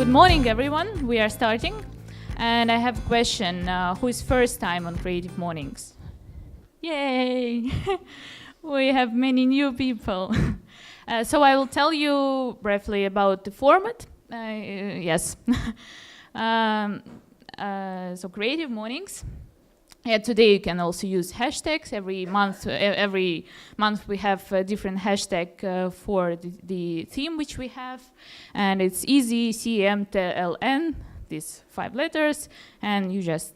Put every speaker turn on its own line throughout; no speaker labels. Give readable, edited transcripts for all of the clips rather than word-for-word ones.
morning, everyone. We are starting. And I have a question. Who is first time on Creative Mornings? Yay! We have many new people. So I will tell you briefly about the format. Yes. So Creative Mornings. Today you can also use hashtags. Every month we have a different hashtag for the theme which we have, and it's easy, CMTLN, these 5 letters, and you just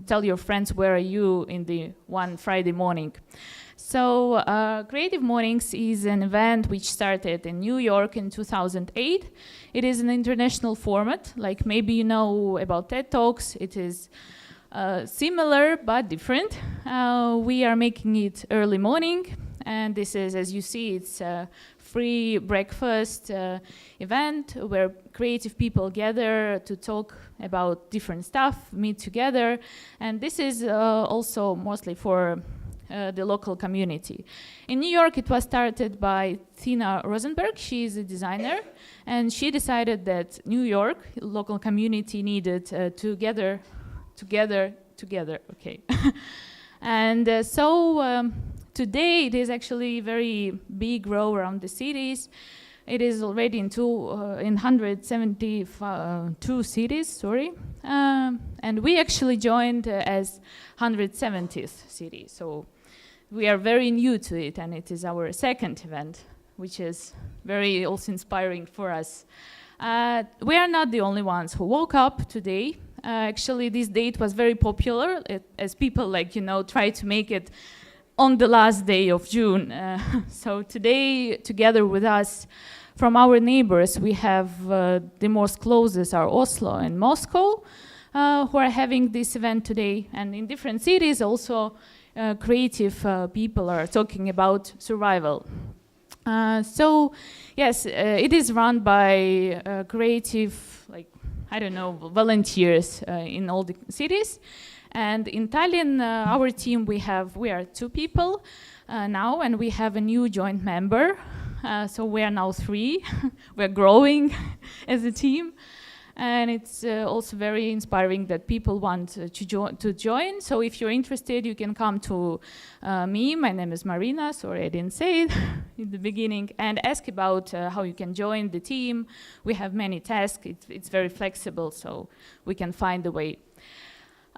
tell your friends where are you in the one Friday morning. So Creative Mornings is an event which started in New York in 2008. It is an international format, like maybe you know about TED Talks. It is similar but different. We are making it early morning, and this is, as you see, it's a free breakfast event where creative people gather to talk about different stuff, meet together, and this is also mostly for the local community. In New York, it was started by Tina Rosenberg. She is a designer, and she decided that New York local community needed to gather together, okay. And so today it is actually very big row around the cities. It is already in 172 cities, sorry. And we actually joined as 170th city. So we are very new to it, and it is our second event, which is very also inspiring for us. We are not the only ones who woke up today. Actually, this date was very popular as people, try to make it on the last day of June. So today, together with us, from our neighbors, we have the most closest are Oslo and Moscow, who are having this event today. And in different cities, also creative people are talking about survival. So, yes, it is run by creative, volunteers in all the cities. And in Tallinn, our team, we are 2 people now, and we have a new joint member. So we are now 3. We're growing as a team. And it's also very inspiring that people want to join. So if you're interested, you can come to me. My name is Marina. Sorry, I didn't say it in the beginning. And ask about how you can join the team. We have many tasks. It's very flexible, so we can find a way.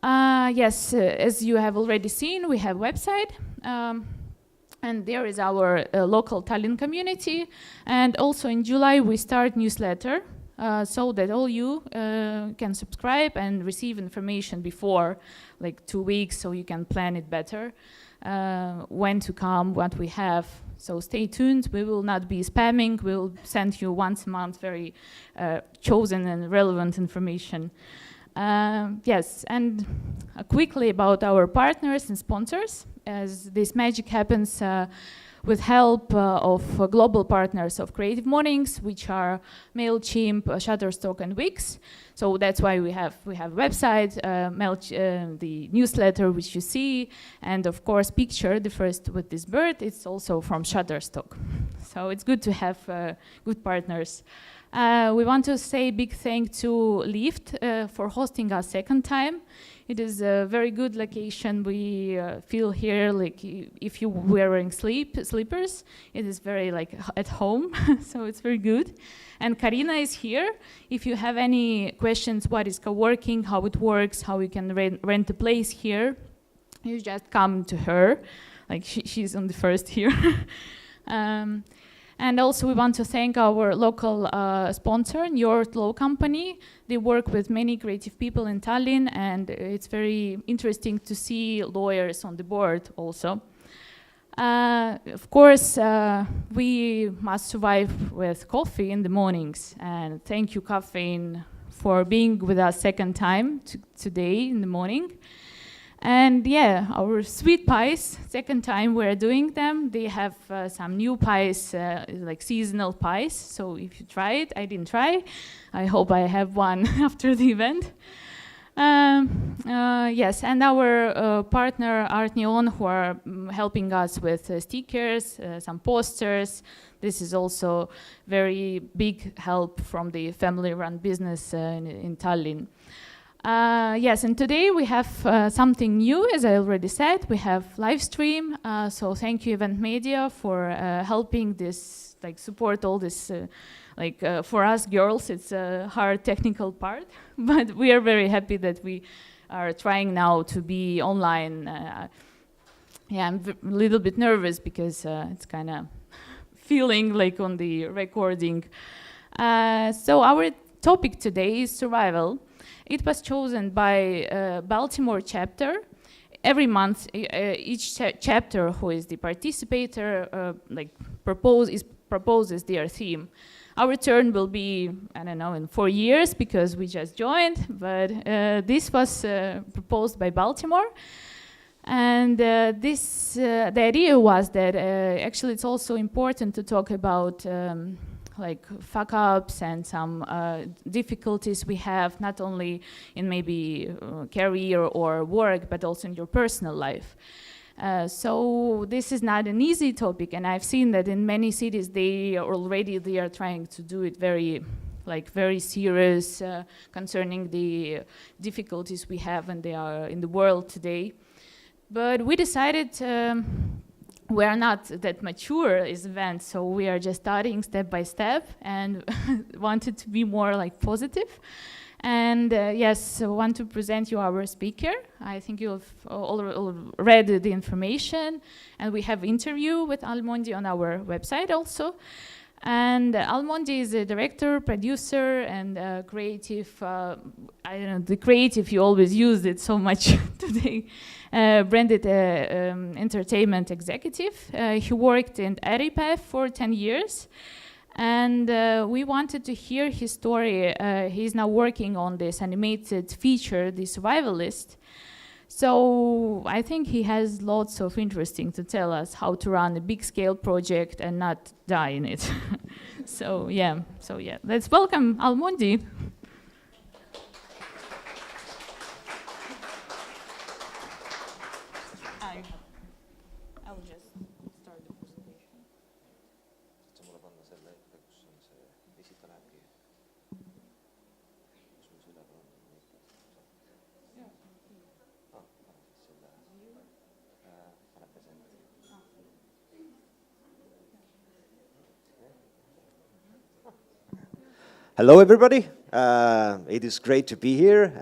Yes, as you have already seen, we have a website. And there is our local Tallinn community. And also in July, we start newsletter. So that all you can subscribe and receive information before 2 weeks, so you can plan it better, when to come, what we have. So stay tuned. We will not be spamming. We'll send you once a month very chosen and relevant information. Yes, and quickly about our partners and sponsors, as this magic happens with help of global partners of Creative Mornings, which are MailChimp, Shutterstock, and Wix. So that's why we have website, the newsletter, which you see, and of course, picture, the first with this bird, it's also from Shutterstock. So it's good to have good partners. We want to say big thank to Lyft for hosting us second time. It is a very good location. We feel here like if you're wearing slippers, it is very at home, so it's very good. And Karina is here. If you have any questions, what is co-working, how it works, how you can rent a place here, you just come to her. She's on the first here. And also we want to thank our local sponsor, Njord Law Company. They work with many creative people in Tallinn, and it's very interesting to see lawyers on the board also. Of course, we must survive with coffee in the mornings, and thank you, Caffeine, for being with us second time today in the morning. And yeah, our sweet pies, second time we're doing them. They have some new pies, seasonal pies. So if you try it, I didn't try. I hope I have one after the event. Yes, and our partner Art Neon, who are helping us with stickers, some posters. This is also very big help from the family-run business in Tallinn. Yes, and today we have something new, as I already said. We have live stream, so thank you Event Media for helping this, like support all this. For us girls, it's a hard technical part, but we are very happy that we are trying now to be online. Yeah, I'm a little bit nervous because it's kind of feeling like on the recording. So our topic today is survival. It was chosen by Baltimore chapter. Every month, each chapter who is the participator proposes their theme. Our turn will be, I don't know, in 4 years because we just joined, but this was proposed by Baltimore. And the idea was that actually it's also important to talk about like fuck-ups and some difficulties we have, not only in maybe career or work, but also in your personal life. So this is not an easy topic, and I've seen that in many cities they are trying to do it very serious concerning the difficulties we have and they are in the world today. But we decided we are not that mature as event, so we are just starting step by step and wanted to be more like positive. And yes, I want to present you our speaker. I think you've all read the information, and we have interview with Almondi on our website also. And Almondi is a director, producer, and creative. I don't know, the creative, you always use it so much today. Branded entertainment executive. He worked in ADIPEF for 10 years. And we wanted to hear his story. He's now working on this animated feature, The Survivalist. So I think he has lots of interesting to tell us how to run a big scale project and not die in it. So yeah, let's welcome Almondi. I will just start the presentation.
Hello, everybody. It is great to be here.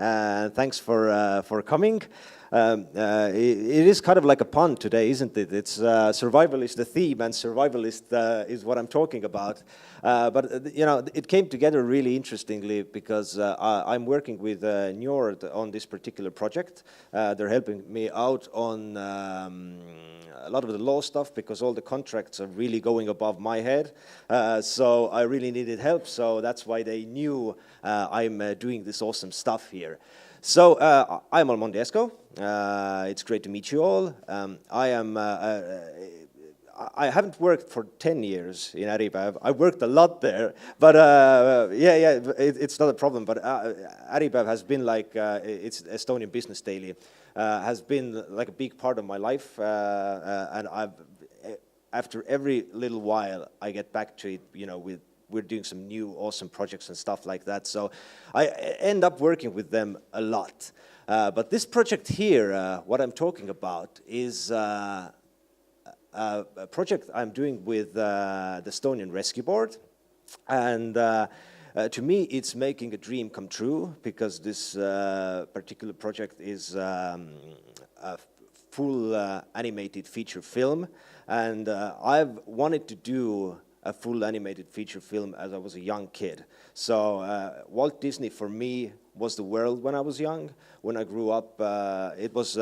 Thanks for coming. It is kind of like a pun today, isn't it? It's survival is the theme, and survivalist is what I'm talking about. But you know, it came together really interestingly because I'm working with Njord on this particular project. They're helping me out on a lot of the law stuff because all the contracts are really going above my head. So I really needed help. So that's why they knew I'm doing this awesome stuff here. So I'm Almondi Esco. It's great to meet you all. I haven't worked for 10 years in ADIPEF. I worked a lot there, but it's not a problem. But ADIPEF has been like, it's Estonian Business Daily, has been like a big part of my life. And after every little while, I get back to it, you know, we're doing some new awesome projects and stuff like that. So I end up working with them a lot. But this project here, what I'm talking about is a project I'm doing with the Estonian Rescue Board. And to me, it's making a dream come true because this particular project is a full animated feature film. And I've wanted to do a full animated feature film as I was a young kid. So Walt Disney for me was the world when I was young. When I grew up, it was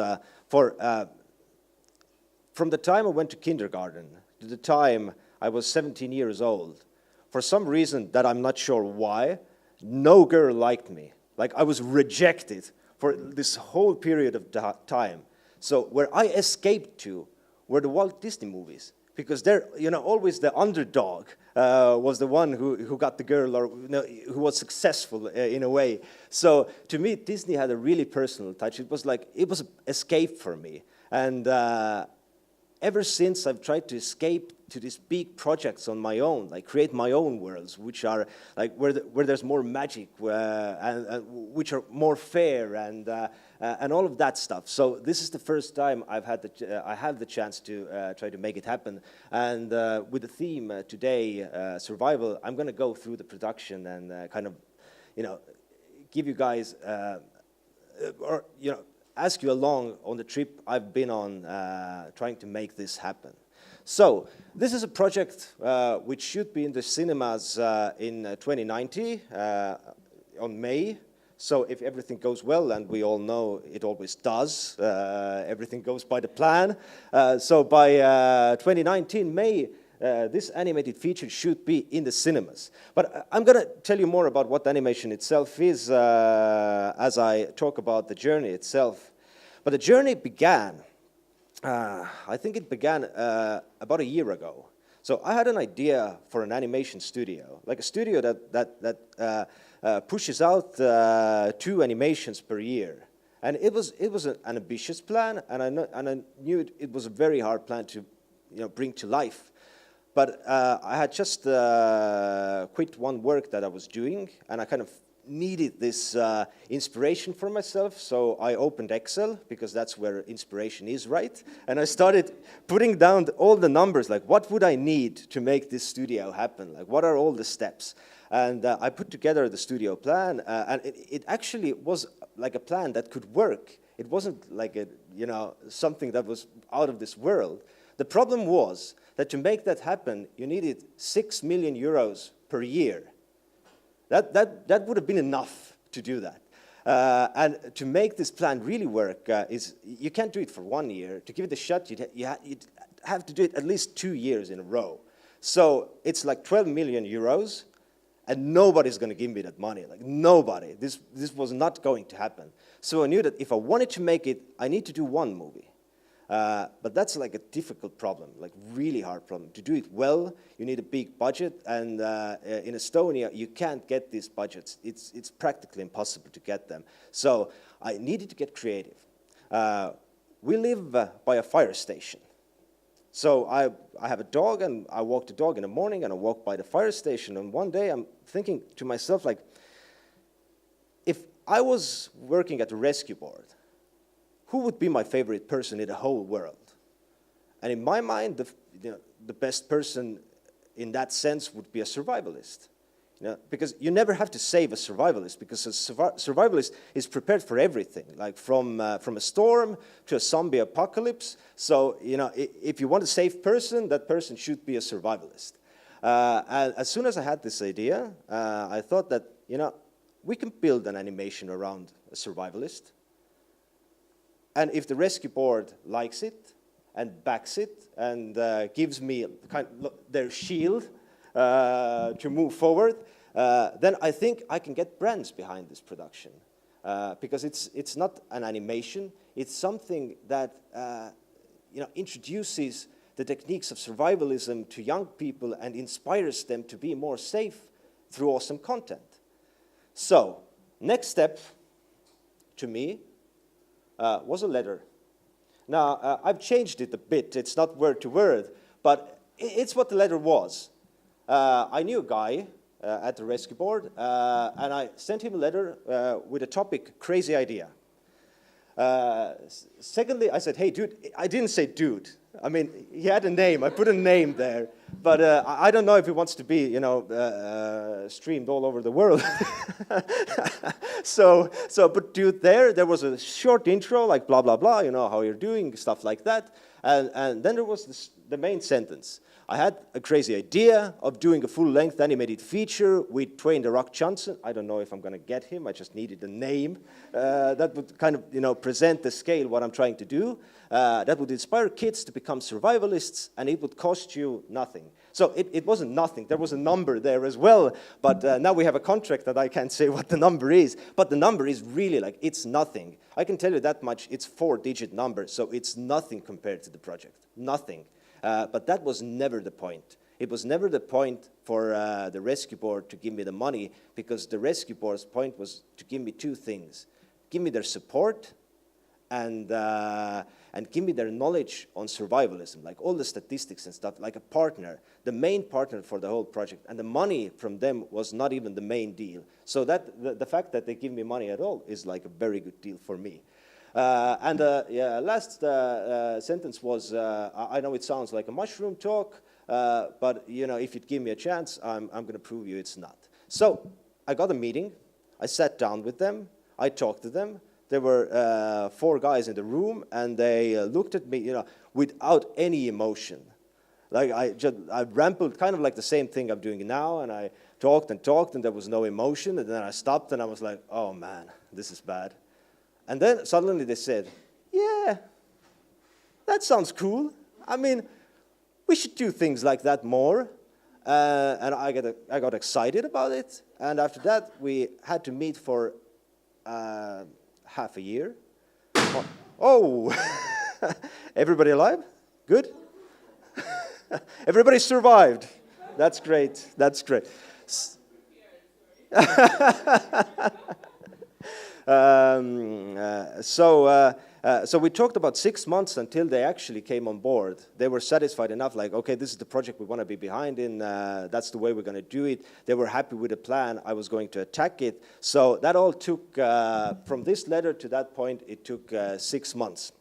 from the time I went to kindergarten to the time I was 17 years old, for some reason that I'm not sure why, no girl liked me. Like I was rejected for this whole period of time. So where I escaped to were the Walt Disney movies, because they're, you know, always the underdog, was the one who got the girl, or who was successful in a way. So to me, Disney had a really personal touch. It was like, it was an escape for me. And ever since, I've tried to escape to these big projects on my own, like create my own worlds, which are like where there's more magic, and which are more fair, and all of that stuff. So this is the first time I have the chance to try to make it happen. And with the theme today, survival, I'm going to go through the production and kind of, give you guys, or ask you along on the trip I've been on trying to make this happen. So this is a project which should be in the cinemas in 2019 on May. So if everything goes well, and we all know it always does, everything goes by the plan. So by 2019 May, this animated feature should be in the cinemas. But I'm going to tell you more about what animation itself is as I talk about the journey itself. But the journey began, I think it began about a year ago. So I had an idea for an animation studio, like a studio that pushes out 2 animations per year. And it was an ambitious plan, and I knew it was a very hard plan to bring to life. But I had just quit one work that I was doing, and I kind of needed this inspiration for myself. So I opened Excel, because that's where inspiration is, right? And I started putting down all the numbers, like what would I need to make this studio happen? Like what are all the steps? And I put together the studio plan, and it actually was like a plan that could work. It wasn't like something that was out of this world. The problem was that to make that happen, you needed 6 million euros per year. That would have been enough to do that. And to make this plan really work, you can't do it for 1 year. To give it a shot, you'd have to do it at least 2 years in a row. So it's like 12 million euros, and nobody's going to give me that money. Like nobody. This was not going to happen. So I knew that if I wanted to make it, I need to do 1 movie. But that's like a difficult problem, like really hard problem. To do it well, you need a big budget, and in Estonia, you can't get these budgets. It's practically impossible to get them. So I needed to get creative. We live by a fire station. So I have a dog, and I walk the dog in the morning, and I walk by the fire station, and one day I'm thinking to myself, like, if I was working at the rescue board, who would be my favorite person in the whole world? And in my mind, the best person in that sense would be a survivalist. Because you never have to save a survivalist, because a survivalist is prepared for everything, like from a storm to a zombie apocalypse. So, if you want a safe person, that person should be a survivalist. And as soon as I had this idea, I thought that, we can build an animation around a survivalist. And if the rescue board likes it and backs it and gives me their shield to move forward, then I think I can get brands behind this production. Because it's not an animation, it's something that introduces the techniques of survivalism to young people and inspires them to be more safe through awesome content. So, next step to me was a letter. Now, I've changed it a bit. It's not word to word, but it's what the letter was. I knew a guy at the rescue board, and I sent him a letter with a topic, crazy idea. Secondly, I said, hey, dude. I didn't say dude. I mean, he had a name. I put a name there. But I don't know if he wants to be, streamed all over the world. So put dude there was a short intro, like blah, blah, blah, how you're doing, stuff like that. And then there was the main sentence. I had a crazy idea of doing a full-length animated feature with Dwayne "The Rock" Johnson. I don't know if I'm going to get him. I just needed a name that would kind of, present the scale, what I'm trying to do. That would inspire kids to become survivalists, and it would cost you nothing. So it wasn't nothing. There was a number there as well. But now we have a contract that I can't say what the number is. But the number is really it's nothing. I can tell you that much. It's 4-digit number, so it's nothing compared to the project. Nothing. But that was never the point. It was never the point for the rescue board to give me the money, because the rescue board's point was to give me two things. Give me their support and give me their knowledge on survivalism, like all the statistics and stuff, like a partner, the main partner for the whole project. And the money from them was not even the main deal. So that the fact that they give me money at all is like a very good deal for me. Last sentence was, I know it sounds like a mushroom talk, but you know, if you'd give me a chance, I'm going to prove you it's not. So I got a meeting. I sat down with them. I talked to them. There were 4 guys in the room, and they looked at me, you know, without any emotion. Like I rambled, kind of like the same thing I'm doing now, and I talked, and there was no emotion, and then I stopped, and I was like, oh man, this is bad. And then suddenly they said, yeah, that sounds cool. I mean, we should do things like that more. And I got excited about it. And after that, we had to meet for half a year. Oh, everybody alive? Good? Everybody survived. That's great. That's great. So we talked about 6 months until they actually came on board. They were satisfied enough, like, okay, this is the project we want to be behind in. That's the way we're going to do it. They were happy with the plan. I was going to attack it. So that all took, from this letter to that point, it took 6 months.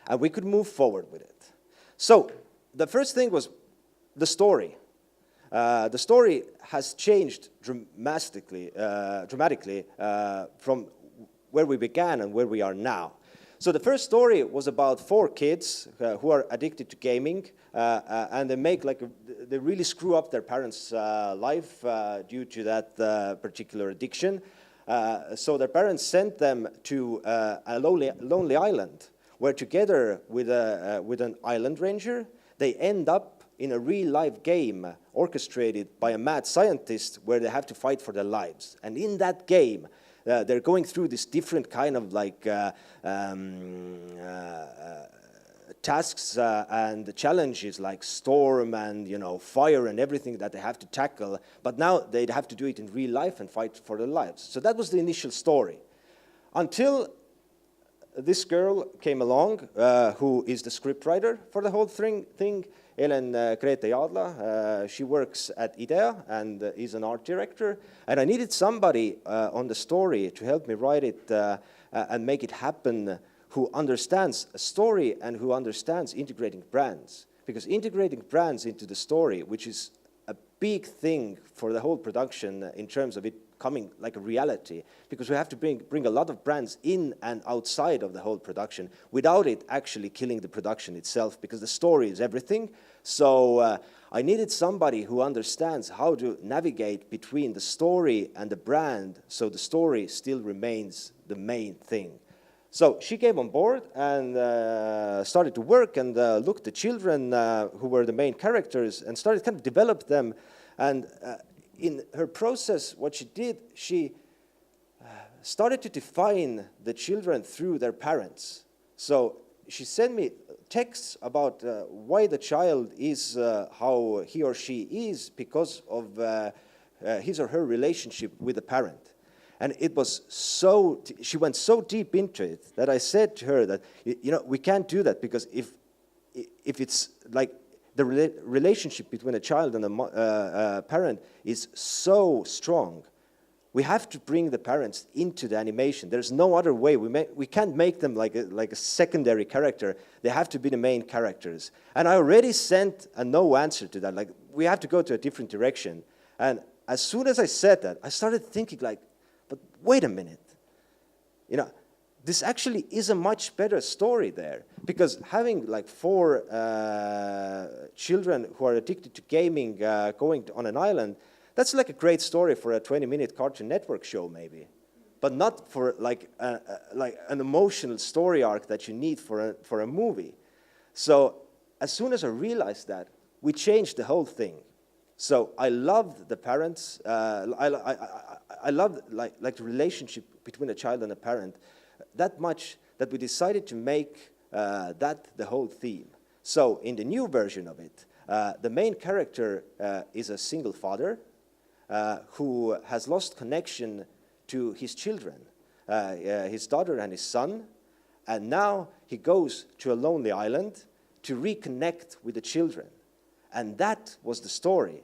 And we could move forward with it. So the first thing was the story. The story has changed dramatically from where we began and where we are now. So the first story was about 4 kids who are addicted to gaming, and they really screw up their parents' life due to that particular addiction. So their parents sent them to a lonely island, where together with an island ranger, they end up in a real-life game orchestrated by a mad scientist where they have to fight for their lives. And in that game, they're going through this different kind of like tasks and challenges like storm and, you know, fire and everything that they have to tackle. But now they'd have to do it in real life and fight for their lives. So that was the initial story. Until this girl came along, who is the scriptwriter for the whole thing, Grete Jadla. She works at IDEA and is an art director. And I needed somebody on the story to help me write it and make it happen, who understands a story and who understands integrating brands. Because integrating brands into the story, which is a big thing for the whole production in terms of it coming like a reality, because we have to bring a lot of brands in and outside of the whole production without it actually killing the production itself, because the story is everything. So I needed somebody who understands how to navigate between the story and the brand, so the story still remains the main thing. So she came on board and started to work and looked at children who were the main characters and started kind of develop them. And in her process, what she did, she started to define the children through their parents. So she sent me texts about why the child is how he or she is because of his or her relationship with the parent. And it was she went so deep into it that I said to her that, you know, we can't do that, because if it's like the relationship between a child and a parent is so strong, we have to bring the parents into the animation. There's no other way. We can't make them like a secondary character. They have to be the main characters. And I already sent a no answer to that. Like, we have to go to a different direction. And as soon as I said that, I started thinking like, but wait a minute. You know, this actually is a much better story there, because having like 4 children who are addicted to gaming going on an island, that's like a great story for a 20-minute Cartoon Network show maybe, but not for like an emotional story arc that you need for a movie. So as soon as I realized that, we changed the whole thing. So I loved the parents. I loved like the relationship between a child and a parent that much that we decided to make that the whole theme. So in the new version of it, The main character is a single father who has lost connection to his children, his daughter and his son, and now he goes to a lonely island to reconnect with the children. And that was the story.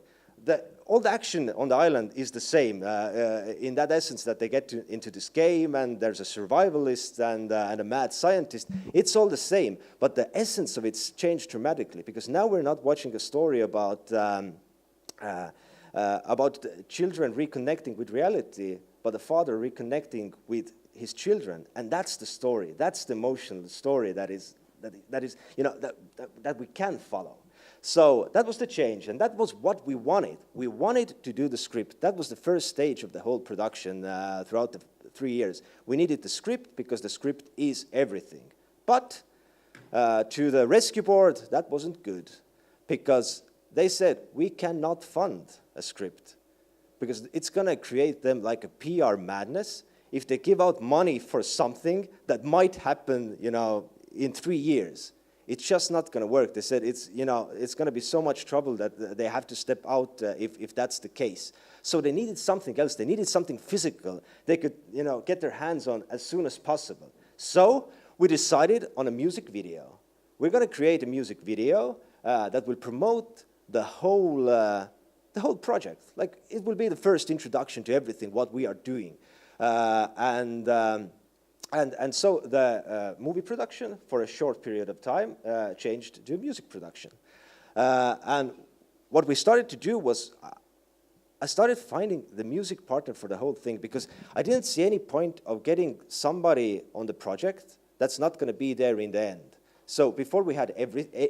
All the action on the island is the same, in that essence that they get into this game, and there's a survivalist and a mad scientist. It's all the same, but the essence of it's changed dramatically, because now we're not watching a story about children reconnecting with reality, but the father reconnecting with his children, and that's the story. That's the emotional story that we can follow. So that was the change, and that was what we wanted. We wanted to do the script. That was the first stage of the whole production throughout the 3 years. We needed the script because the script is everything. But to the rescue board, that wasn't good, because they said, we cannot fund a script because it's going to create them like a PR madness if they give out money for something that might happen, in 3 years. It's just not going to work. They said it's going to be so much trouble that they have to step out if that's the case. So they needed something else. They needed something physical they could get their hands on as soon as possible. So we decided on a music video. We're going to create a music video that will promote the whole project. Like, it will be the first introduction to everything what we are doing, And so the movie production, for a short period of time, changed to music production. And what we started to do was, I started finding the music partner for the whole thing, because I didn't see any point of getting somebody on the project that's not going to be there in the end. So before we had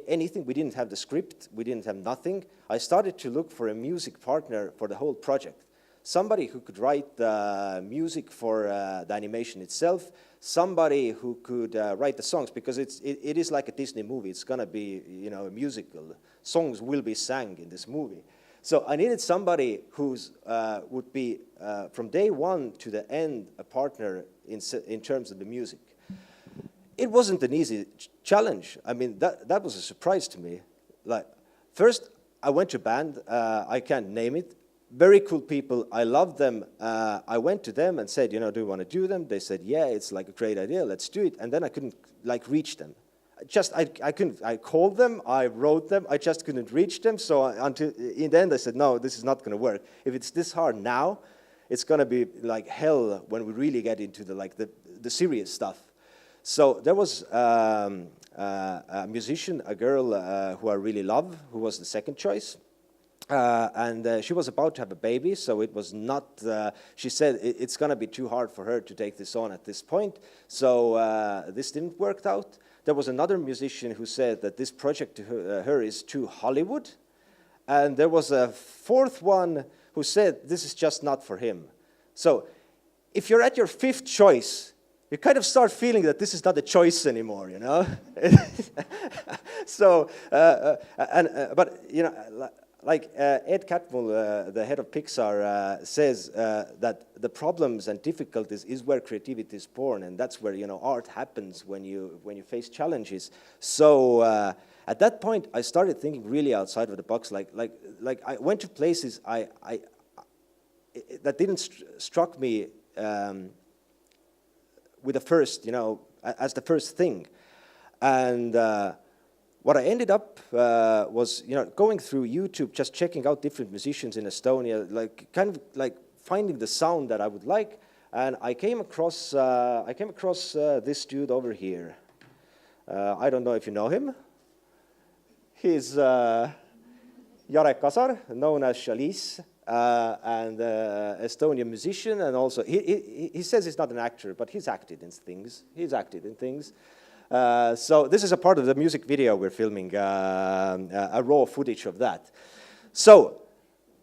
anything, we didn't have the script, we didn't have nothing. I started to look for a music partner for the whole project. Somebody who could write the music for the animation itself, somebody who could write the songs, because it is like a Disney movie. It's going to be, a musical. Songs will be sang in this movie. So I needed somebody who's would be, from day one to the end, a partner in terms of the music. It wasn't an easy challenge. I mean, that was a surprise to me. Like, first, I went to a band. I can't name it. Very cool people. I loved them. I went to them and said, do you want to do them? They said, yeah, it's like a great idea. Let's do it. And then I couldn't reach them. I couldn't. I called them. I wrote them. I just couldn't reach them. So until in the end, I said, no, this is not going to work. If it's this hard now, it's going to be like hell when we really get into the serious stuff. So there was a musician, a girl who I really love, who was the second choice. And she was about to have a baby, so it was not, she said it's going to be too hard for her to take this on at this point, so this didn't work out. There was another musician who said that this project to her is too Hollywood, and there was a fourth one who said this is just not for him. So if you're at your fifth choice, you kind of start feeling that this is not a choice anymore, So, but, like Ed Catmull, the head of Pixar, says that the problems and difficulties is where creativity is born, and that's where art happens when you face challenges. So at that point, I started thinking really outside of the box. Like I went to places that didn't struck me with the first, as the first thing, and. What I ended up was, going through YouTube, just checking out different musicians in Estonia, kind of finding the sound that I would like, and I came across this dude over here. I don't know if you know him. He's Jarek Kasar, known as Chalice, and Estonian musician, and also he says he's not an actor, but he's acted in things. So this is a part of the music video we're filming, a raw footage of that. So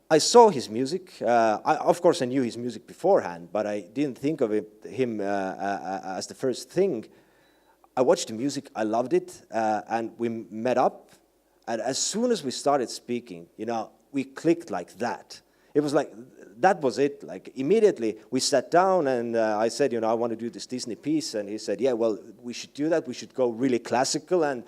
I saw his music. Of course, I knew his music beforehand, but I didn't think of him as the first thing. I watched the music, I loved it, and we met up. And as soon as we started speaking, we clicked like that. it was like, that was it. Like immediately we sat down and I said, I want to do this Disney piece. And he said, yeah, well, we should do that. We should go really classical and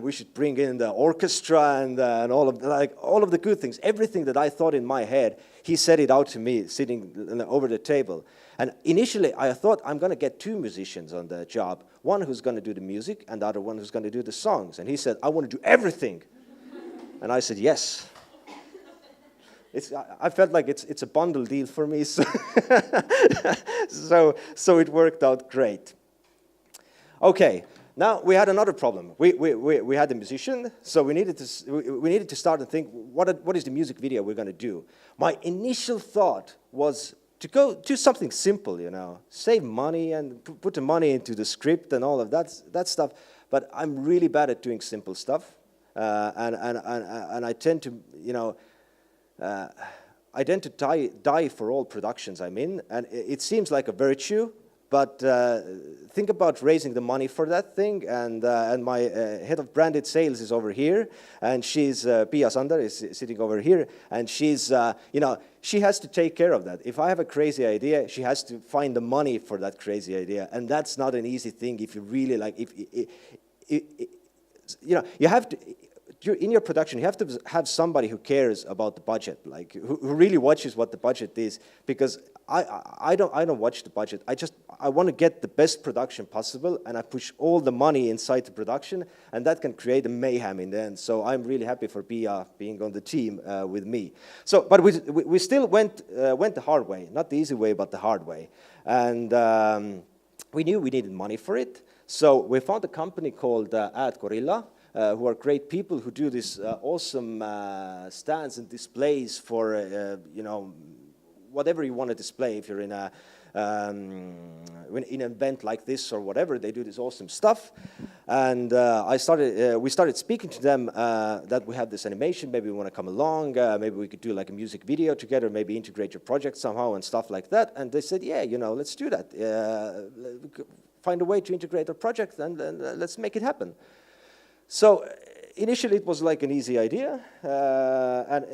we should bring in the orchestra and all of the good things. Everything that I thought in my head, he said it out to me sitting over the table. And initially I thought I'm going to get 2 musicians on the job. One who's going to do the music and the other one who's going to do the songs. And he said, I want to do everything. And I said, yes. I felt like it's a bundle deal for me, so, so it worked out great. Okay, now we had another problem. We had a musician, so we needed to start and think, what is the music video we're going to do? My initial thought was to go do something simple, save money and put the money into the script and all of that stuff. But I'm really bad at doing simple stuff, and I tend to, I tend to die for all productions I'm in, and it seems like a virtue, but think about raising the money for that thing, and my head of branded sales is over here, and she's, Pia Sander is sitting over here, and she's, she has to take care of that. If I have a crazy idea, she has to find the money for that crazy idea, and that's not an easy thing if you really like, you have to, in your production, you have to have somebody who cares about the budget, like who really watches what the budget is. Because I don't watch the budget. I want to get the best production possible, and I push all the money inside the production, and that can create a mayhem in the end. So I'm really happy for Pia being on the team with me. So, but we still went the hard way, not the easy way, but the hard way, and we knew we needed money for it. So we found a company called Ad Gorilla. Who are great people who do this awesome stands and displays for, whatever you want to display. If you're in an event like this or whatever, they do this awesome stuff. And we started speaking to them that we have this animation, maybe we want to come along, maybe we could do like a music video together, maybe integrate your project somehow and stuff like that. And they said, yeah, let's do that. Find a way to integrate our project and let's make it happen. So initially it was like an easy idea, and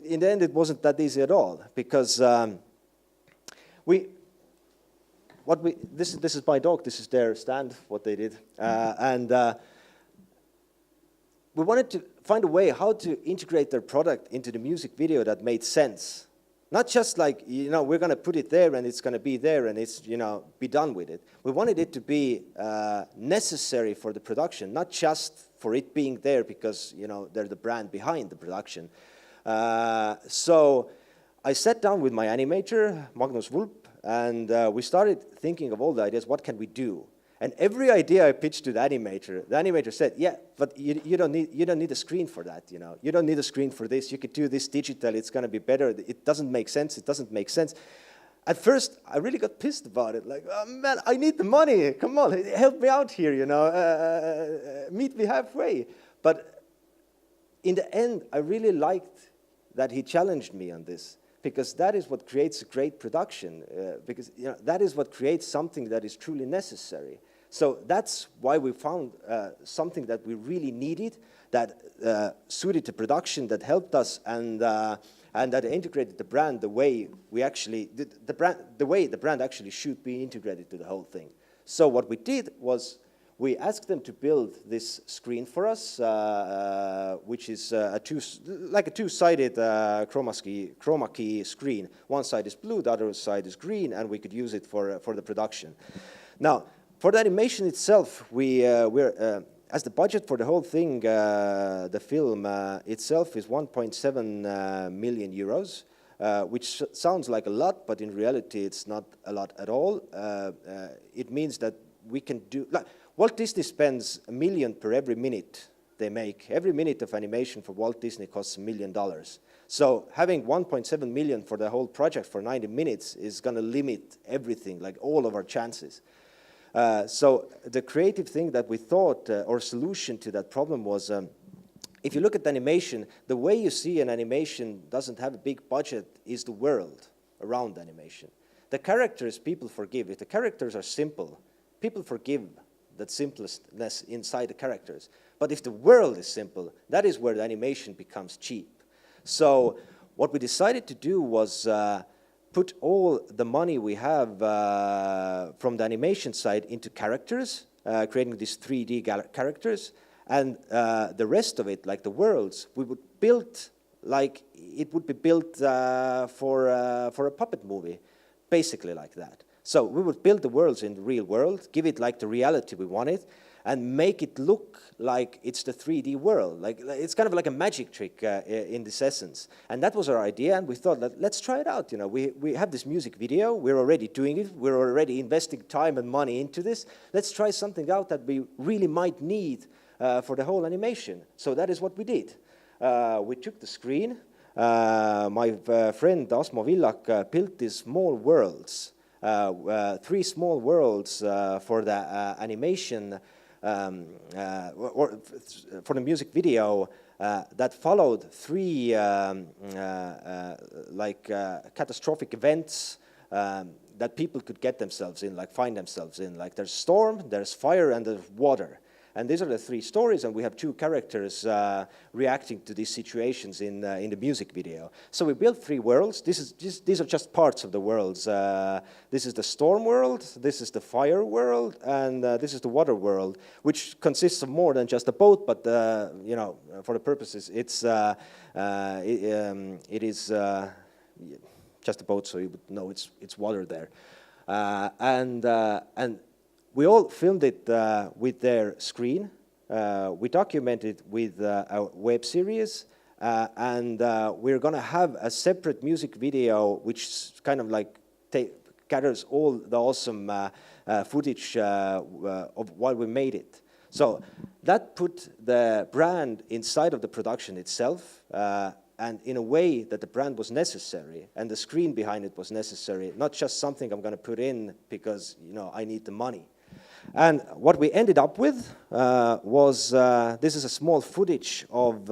in the end it wasn't that easy at all, because this is my dog, this is their stand, what they did, and we wanted to find a way how to integrate their product into the music video that made sense. Not just like, we're going to put it there and it's going to be there and it's, be done with it. We wanted it to be necessary for the production, not just for it being there because, they're the brand behind the production. So I sat down with my animator, Magnus Wulp, and we started thinking of all the ideas, what can we do? And every idea I pitched to the animator said, yeah, but you don't need a screen for that, You don't need a screen for this. You could do this digital. It's going to be better. It doesn't make sense. It doesn't make sense. At first, I really got pissed about it. Like, oh, man, I need the money. Come on, help me out here, meet me halfway. But in the end, I really liked that he challenged me on this, because that is what creates a great production, because that is what creates something that is truly necessary. So that's why we found something that we really needed, that suited the production, that helped us, and that integrated the brand the way we actually the way the brand actually should be integrated to the whole thing. So what we did was we asked them to build this screen for us, which is a two-sided chroma key screen. One side is blue, the other side is green, and we could use it for the production. Now, for the animation itself, as the budget for the whole thing, the film itself is 1.7 million euros, which sounds like a lot, but in reality, it's not a lot at all. It means that we can do. Walt Disney spends $1 million per every minute they make. Every minute of animation for Walt Disney costs $1 million. So having 1.7 million for the whole project for 90 minutes is going to limit everything, like all of our chances. So the creative thing that we thought, or solution to that problem was, if you look at animation, the way you see an animation doesn't have a big budget is the world around animation. The characters people forgive. If the characters are simple, people forgive that simpleness inside the characters. But if the world is simple, that is where the animation becomes cheap. So what we decided to do was put all the money we have from the animation side into characters, creating these 3D characters, and the rest of it, like the worlds, we would build like it would be built for a puppet movie, basically like that. So we would build the worlds in the real world, give it like the reality we wanted, and make it look like it's the 3D world. Like it's kind of like a magic trick in this essence. And that was our idea, and we thought, let's try it out. You know, we have this music video, we're already doing it, we're already investing time and money into this. Let's try something out that we really might need for the whole animation. So that is what we did. We took the screen. My friend Asmo Villak built these small worlds, 3 small worlds for the animation, or for the music video that followed 3 catastrophic events that people could get themselves in, like find themselves in. Like there's storm, there's fire, and there's water. And these are the 3 stories, and we have 2 characters reacting to these situations in the music video. So we built 3 worlds. These are just parts of the worlds. This is the storm world, this is the fire world, and this is the water world, which consists of more than just a boat, but you know, for the purposes, it is just a boat, so you would know it's water there. And we all filmed it with their screen. We documented with a web series, and we're going to have a separate music video which kind of like gathers all the awesome footage of while we made it. So that put the brand inside of the production itself, and in a way that the brand was necessary, and the screen behind it was necessary, not just something I'm going to put in because, you know, I need the money. And what we ended up with was this is a small footage of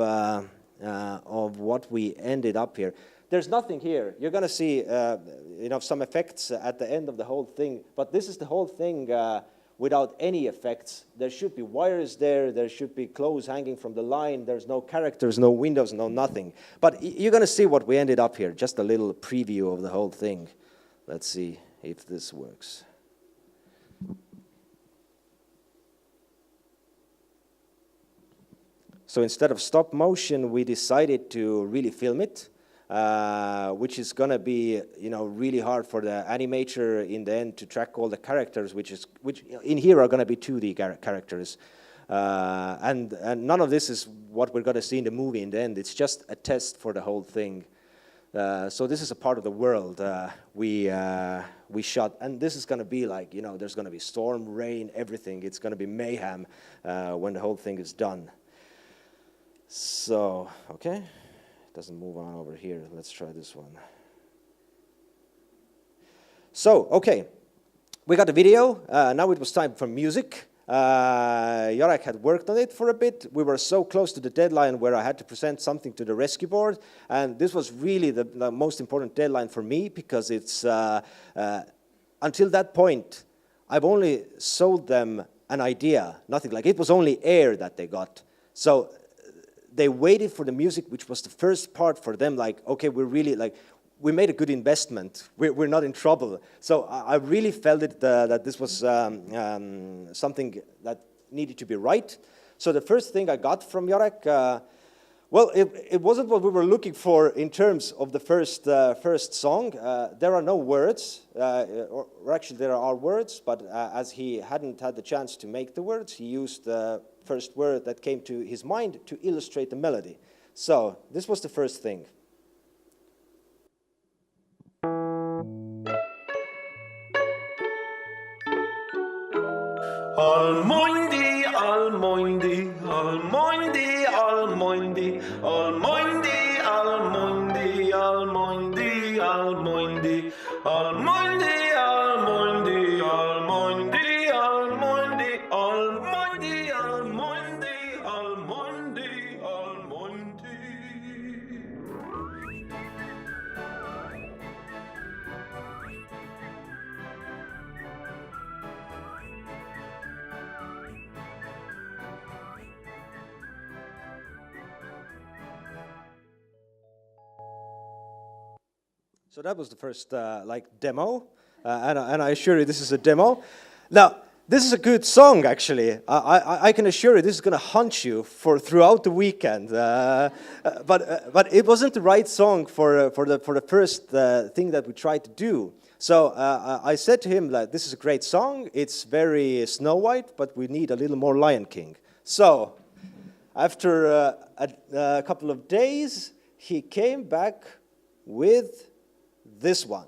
what we ended up here. There's nothing here. You're going to see you know, some effects at the end of the whole thing, but this is the whole thing without any effects. There should be wires there. There should be clothes hanging from the line. There's no characters, no windows, no nothing. But you're going to see what we ended up here. Just a little preview of the whole thing. Let's see if this works. So instead of stop motion, we decided to really film it, which is going to be, you know, really hard for the animator in the end to track all the characters, which in here are going to be 2D characters. And none of this is what we're going to see in the movie in the end. It's just a test for the whole thing. So this is a part of the world we shot, and this is going to be like, you know, there's going to be storm, rain, everything. It's going to be mayhem when the whole thing is done. So, okay, it doesn't move on over here. Let's try this one. So, okay, we got the video. Now it was time for music. Jarek had worked on it for a bit. We were so close to the deadline where I had to present something to the rescue board. And this was really the most important deadline for me because it's, until that point, I've only sold them an idea, nothing like it was only air that they got. So they waited for the music, which was the first part for them, like, okay, we're really, like, we made a good investment. We're not in trouble. So I really felt it, that this was something that needed to be right. So the first thing I got from Jarek, well, it wasn't what we were looking for in terms of the first song. There are no words, or actually there are words, but as he hadn't had the chance to make the words, he used the first word that came to his mind to illustrate the melody. So this was the first thing.
Almondi, Almondi, Almondi, Almondi, Almondi, Almondi, Almondi, Almondi, Almondi, Almondi, Almondi, Almondi, Almondi, Almondi, Almondi, Almondi.
So that was the first demo, and I assure you this is a demo. Now, this is a good song, actually. I can assure you this is going to haunt you for throughout the weekend. But it wasn't the right song for the first thing that we tried to do. So I said to him that this is a great song. It's very Snow White, but we need a little more Lion King. So after a couple of days, he came back with this one.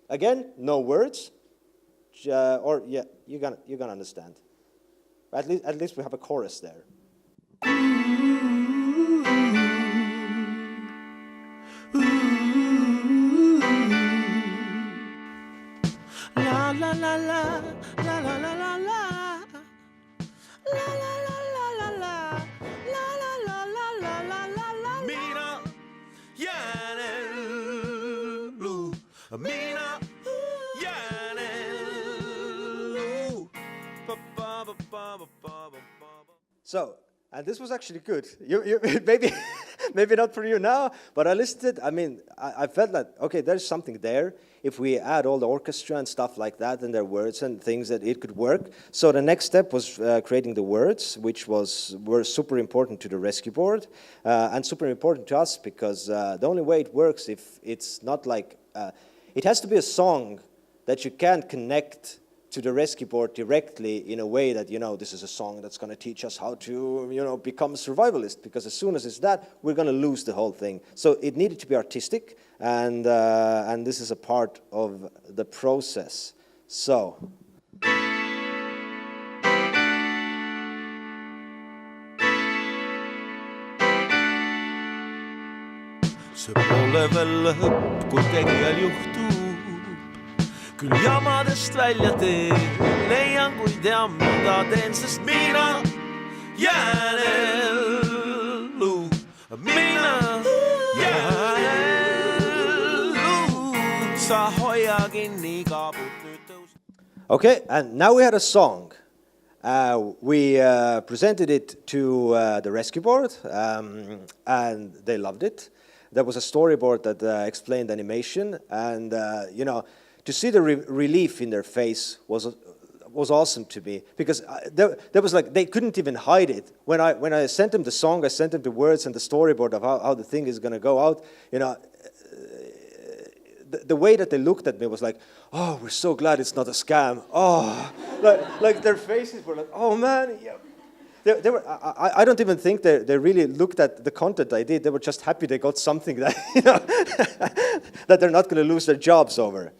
Again, no words. You're gonna understand. At least we have a chorus there.
La la la la la la la la la. La la la la la la. La la la la la la la la. Mina jäänellu. Mina jäänellu. Pa pa pa pa pa pa pa.
So, and this was actually good. You maybe not for you now, but I listened. I mean, I felt that okay, there's something there. If we add all the orchestra and stuff like that, and their words and things, that it could work. So the next step was creating the words, which were super important to the rescue board, and super important to us because the only way it works if it's not like it has to be a song that you can't connect to the rescue board directly in a way that, this is a song that's going to teach us how to, become a survivalist. Because as soon as it's that, we're going to lose the whole thing. So it needed to be artistic, and this is a part of the process. So.
See pole veel lõpp, kui tegijal juhtub. Küll jamadest välja teen, leian, kui tean, mida teen, sest mina jään ellu. Mina jään ellu. Sa hoia kinni, kaabut nüüd tõus.
Okay, and now we had a song. We presented it to the rescue board, and they loved it. There was a storyboard that explained animation, and to see the relief in their face was awesome to me, because there was like they couldn't even hide it. When I sent them the song, I sent them the words and the storyboard of how the thing is going to go out. The way that they looked at me was like, "Oh, we're so glad it's not a scam." Oh, like their faces were like, "Oh man." Yeah. They were. I don't even think they really looked at the content I did. They were just happy they got something that that they're not going to lose their jobs over.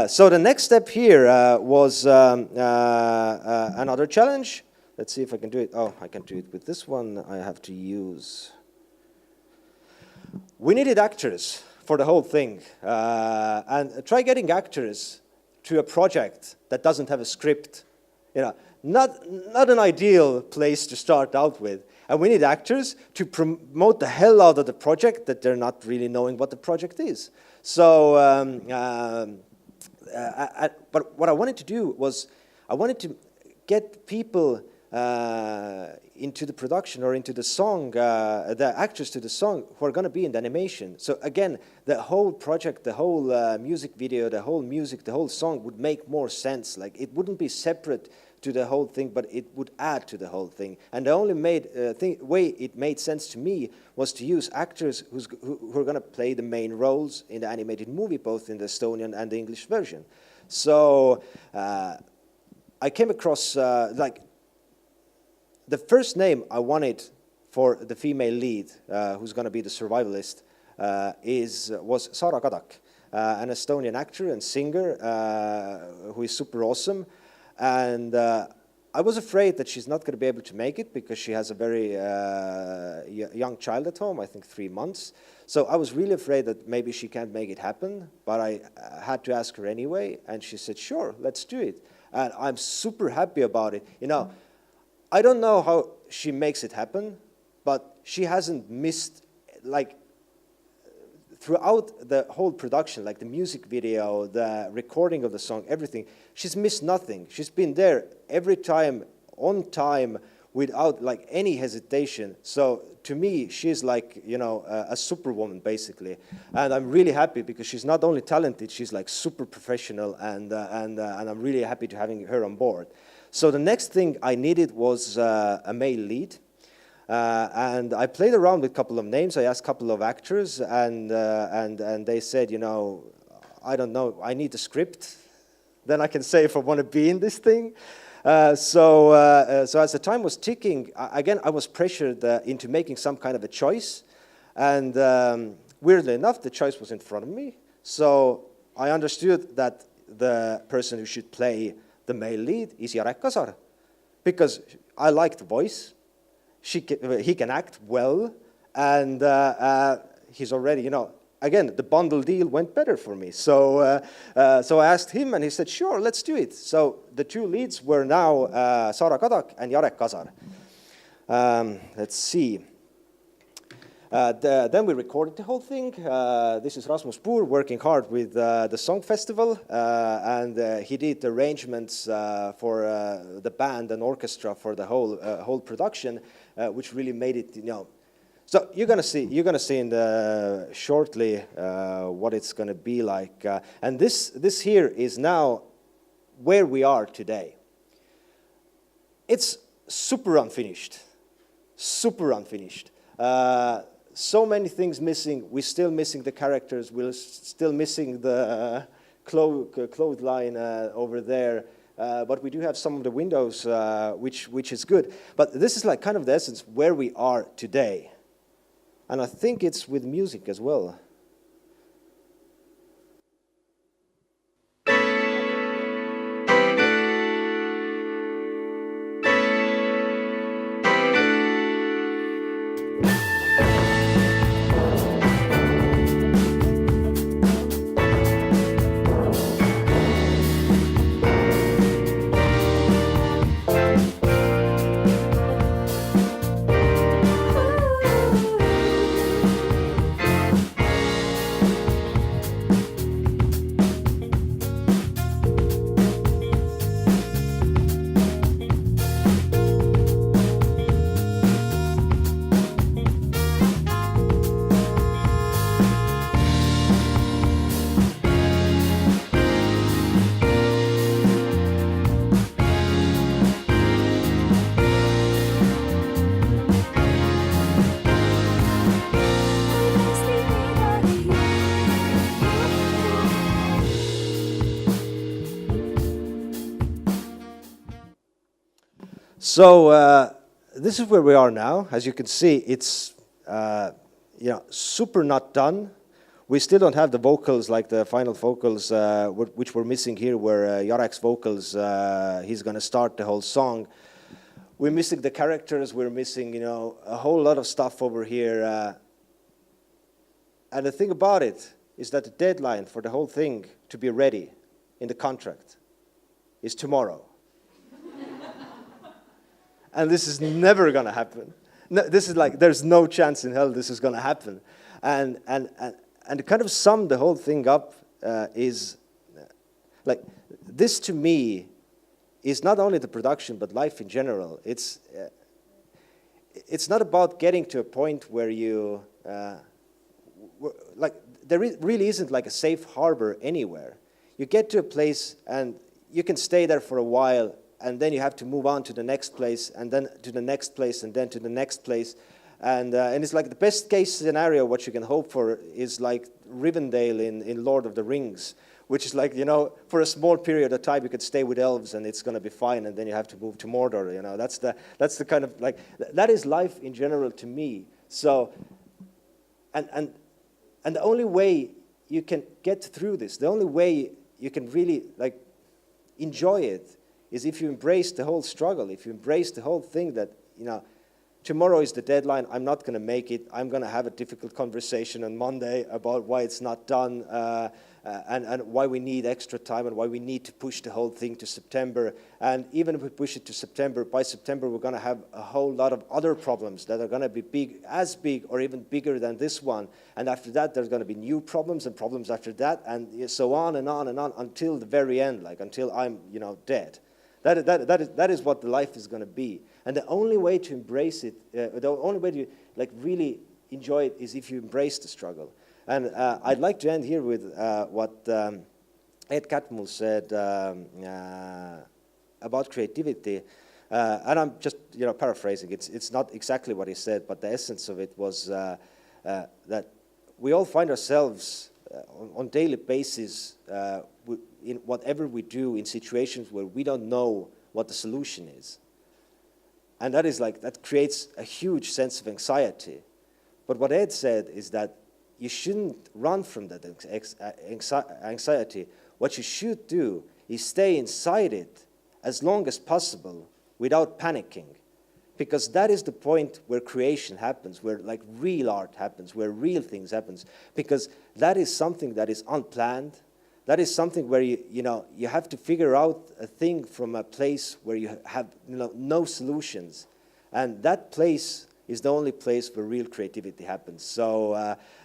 So the next step here was another challenge. Let's see if I can do it. Oh, I can do it with this one. I have to use. We needed actors for the whole thing, and try getting actors to a project that doesn't have a script. Not an ideal place to start out with. And we need actors to promote the hell out of the project that they're not really knowing what the project is. So, but what I wanted to do was I wanted to get people into the production or into the song, the actors to the song who are going to be in the animation. So again, the whole project, the whole music video, the whole music, the whole song would make more sense. Like it wouldn't be separate to the whole thing, but it would add to the whole thing. And the only way it made sense to me was to use actors who are going to play the main roles in the animated movie, both in the Estonian and the English version. So I came across the first name I wanted for the female lead, who's going to be the survivalist, was Sara Kadak, an Estonian actor and singer who is super awesome. And I was afraid that she's not going to be able to make it because she has a very young child at home, I think 3 months. So I was really afraid that maybe she can't make it happen, but I had to ask her anyway, and she said, "Sure, let's do it." And I'm super happy about it. I don't know how she makes it happen, but she hasn't missed, throughout the whole production, like the music video, the recording of the song, everything, she's missed nothing. She's been there every time, on time, without like any hesitation. So to me, she's like, you know, a superwoman basically. And I'm really happy because she's not only talented, she's like super professional, and I'm really happy to having her on board. So the next thing I needed was a male lead. And I played around with a couple of names. I asked a couple of actors, and they said, you know, I don't know, I need a script. Then I can say if I want to be in this thing. So as the time was ticking, again, I was pressured into making some kind of a choice. And weirdly enough, the choice was in front of me. So I understood that the person who should play the male lead is Jarek Kasar, because I like the voice. He can act well, and he's already, you know, again, the bundle deal went better for me. So so I asked him, and he said, sure, let's do it. So the two leads were now Sara Kadak and Jarek Kasar. Let's see. Then we recorded the whole thing. This is Rasmus Boer working hard with the Song Festival, and he did the arrangements for the band and orchestra for the whole production, which really made it, you know. So you're gonna see in the shortly what it's gonna be like, and this here is now where we are today. It's super unfinished. So many things missing. We're still missing the characters. We're still missing the clothesline over there. But we do have some of the windows, which is good. But this is like kind of the essence where we are today. And I think it's with music as well. So this is where we are now. As you can see, it's you know, super not done. We still don't have the vocals, like the final vocals, which we're missing here, where Jarek's vocals, he's going to start the whole song. We're missing the characters. We're missing, you know, a whole lot of stuff over here. And the thing about it is that the deadline for the whole thing to be ready in the contract is tomorrow. And this is never going to happen. No, this is like, there's no chance in hell this is going to happen. And to kind of sum the whole thing up is, like, this to me is not only the production, but life in general. It's not about getting to a point where you, like, there really isn't like a safe harbor anywhere. You get to a place and you can stay there for a while, and then you have to move on to the next place, and then to the next place, and then to the next place. And it's like the best case scenario, what you can hope for is like Rivendell in Lord of the Rings, which is like, you know, for a small period of time you could stay with elves and it's going to be fine, and then you have to move to Mordor, you know. That's the kind of, like, that is life in general to me. So, and the only way you can get through this, the only way you can really, like, enjoy it, is if you embrace the whole struggle, if you embrace the whole thing that, you know, tomorrow is the deadline, I'm not going to make it, I'm going to have a difficult conversation on Monday about why it's not done, and why we need extra time, and why we need to push the whole thing to September. And even if we push it to September, by September we're going to have a whole lot of other problems that are going to be big or even bigger than this one. And after that there's going to be new problems and problems after that, and so on and on and on until the very end, like until I'm, you know, dead. That is what the life is going to be. And the only way to embrace it, the only way to like really enjoy it is if you embrace the struggle. And I'd like to end here with what Ed Catmull said about creativity. And I'm just paraphrasing. It's not exactly what he said, but the essence of it was that we all find ourselves on daily basis in whatever we do in situations where we don't know what the solution is. And that is that creates a huge sense of anxiety. But what Ed said is that you shouldn't run from that anxiety. What you should do is stay inside it as long as possible without panicking. Because that is the point where creation happens, where real art happens, where real things happens. Because that is something that is unplanned. That is something where you have to figure out a thing from a place where you have no solutions. And that place is the only place where real creativity happens. So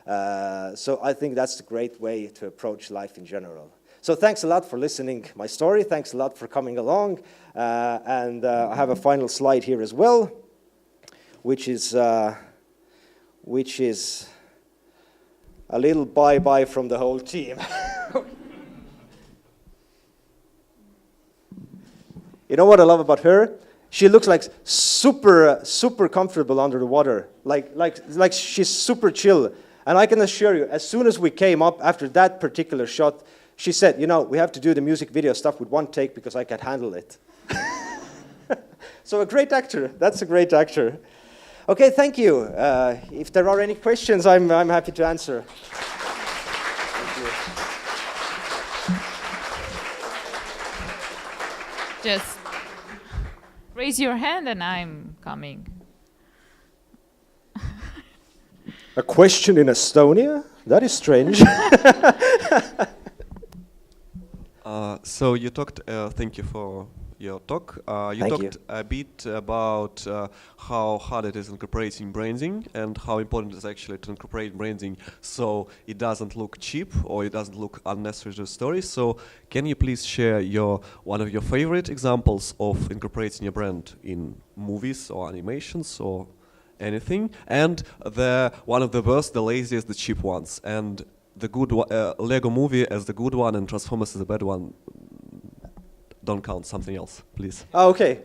I think that's a great way to approach life in general. So thanks a lot for listening to my story. Thanks a lot for coming along. And I have a final slide here as well, which is a little bye-bye from the whole team. You know what I love about her? She looks like super comfortable under the water, like she's super chill. And I can assure you, as soon as we came up after that particular shot, she said, we have to do the music video stuff with one take because I can't handle it. So a great actor. That's a great actor. Okay, thank you. If there are any questions, I'm happy to answer. Thank you.
Just raise your hand and I'm coming.
A question in Estonia? That is strange.
So you talked, thank you for your talk. You talked a bit about how hard it is incorporating branding and how important it is actually to incorporate branding so it doesn't look cheap or it doesn't look unnecessary to the story. So can you please share one of your favorite examples of incorporating your brand in movies or animations or anything? And one of the worst, the laziest, the cheap ones. And the good Lego movie as the good one and Transformers as the bad one. Don't count something else, please.
Oh, okay.